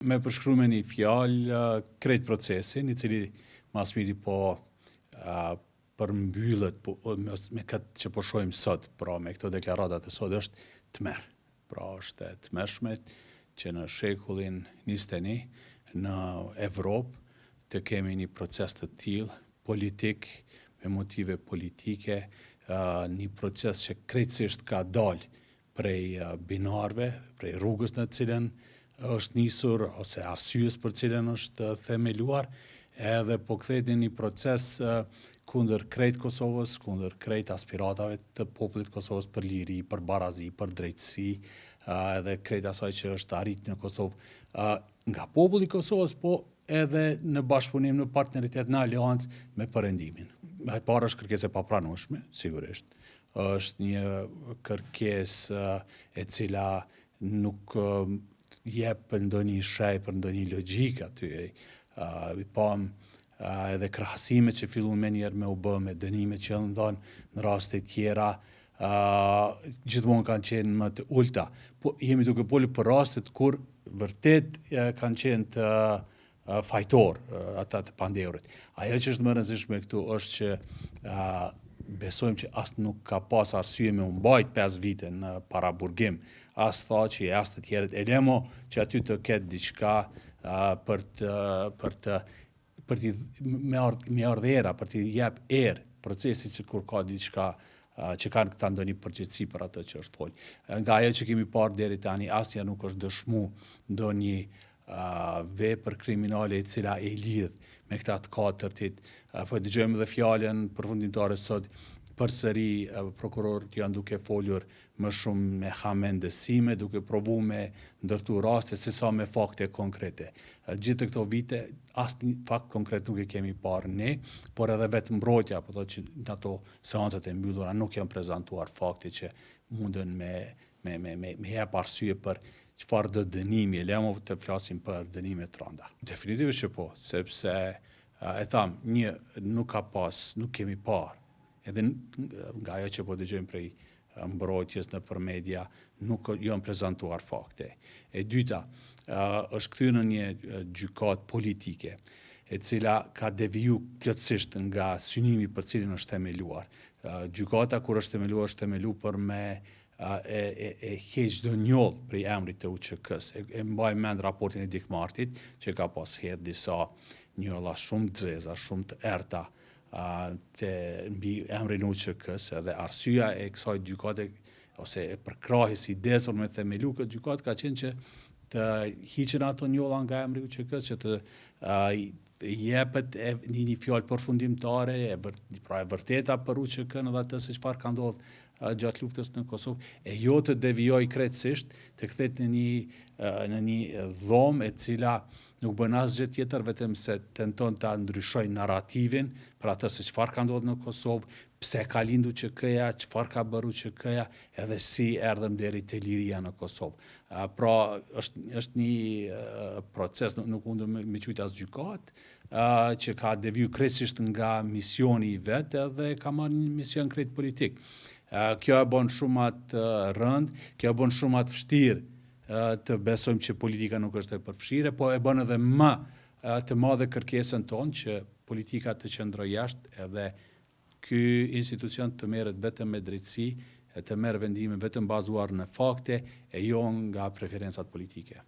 Me përshkru me një fjalë krejt procesin, i cili mas miri përmbyllet me këtë që po shohim sot, pra me këto deklaratat e sot, është tmerr. Pra është e tmerrshme që në shekullin 21 në Evropë të kemi një proces të tillë politik, me motive politike, një proces që krejtësisht ka dalë prej binarëve, prej rrugës në cilën është nisur, ose arsyes për cilën është themeluar, edhe po kthehet në një proces kundër krejt Kosovës, kundër krejt aspiratave të popullit Kosovës për liri, për barazi, për drejtësi, edhe krejt asaj që është arrit në Kosovë nga populli i Kosovës, po edhe në bashkëpunim, në partneritet, në aleancë me Perëndimin. E para është kërkesë e papranueshme, sigurisht. Është një kërkesë e cila nuk jep ndonjë shej për ndonjë logjik aty. Edhe krahasimet që fillun menjëherë me u bë me dënimet që janë dhënë në raste tjera, gjithmonë kanë qenë më të ulta. Po jemi duke folur për rastet kur vërtet kanë qenë të fajtor, ata të pandehur. Ajo që është më e rëndësishme këtu është që besojmë që as nuk ka pas arsye me u mbajt 5 vite në paraburgim. As tha që as të tjerët e lemo që aty të ketë diçka me ardhera, për t'i jep erë procesit që kur ka diçka që kanë këta ndonjë përgjegjësi për atë që është folë. Nga ajo që kemi parë deri tani, asnjë nuk është dëshmu ndonjë vepër kriminale e cila e lidh me këta të katërtit. Po dëgjojmë edhe fjalën përfundimtare sot, përsëri prokurorët janë duke folur më shumë me hamendësime, duke provu me ndërtu raste se sa me fakte konkrete. Gjithë këto vite, asnjë fakt konkret nuk e kemi parë ne, por edhe vetë mbrojtja, po thotë që në ato seancat e mbyllura nuk janë prezantuar fakte që munden me jep arsye për çfarë do dënimi, lemo të flasim për dënime të rënda. Definitivisht që po, sepse e tham, nuk kemi parë, edhe nga ajo që po dëgjojmë prej mbrojtjes nëpër media, nuk janë prezantuar fakte. E dyta, është kthyer në një gjykatë politike, e cila ka deviju plotësisht nga synimi për cilin është themeluar. Gjykata kur është themeluar për me e heq çdo njoll prej emrit të UÇK-s. E mbaj mend raportin e Dik Martit, që ka pas hedh disa njolla shumë të zeza, shumë të errta mbi emrin e UÇK-s, edhe arsyeja e kësaj gjykate ose e përkrahjes idesë për me themelu këtë gjykatë ka qenë që të hiqen ato njolla nga emri i UÇK-s, që të jepet një fjalë përfundimtare, pra e vërteta për UÇK-n edhe atë se çfarë ka ndodhur gjatë luftës në Kosovë, e jo të devijoj krejtësisht, të kthehet në një dhomë e cila nuk bën asgjë tjetër vetëm se tenton ta ndryshojë narrativin për atë se çfarë ka ndodhur në Kosovë, pse ka lindur UÇK-ja, çfarë ka bërë UÇK-ja, edhe si erdhëm deri te liria në Kosovë. Pra është një proces, nuk mundem me quajtur as gjykatë, që ka deviju krejtësisht nga misioni i vet edhe ka marrë një mision krejt politik. Kjo e bën shumë atë rënd, kjo e bën shumë atë vështirë të besojmë që politika nuk është e përfshirë, po e bën edhe më të madhe kërkesën tonë që politika të qëndrojë jashtë edhe ky institucion të merret vetëm me drejtësi, të merr vendime vetëm bazuar në fakte e jo nga preferencat politike.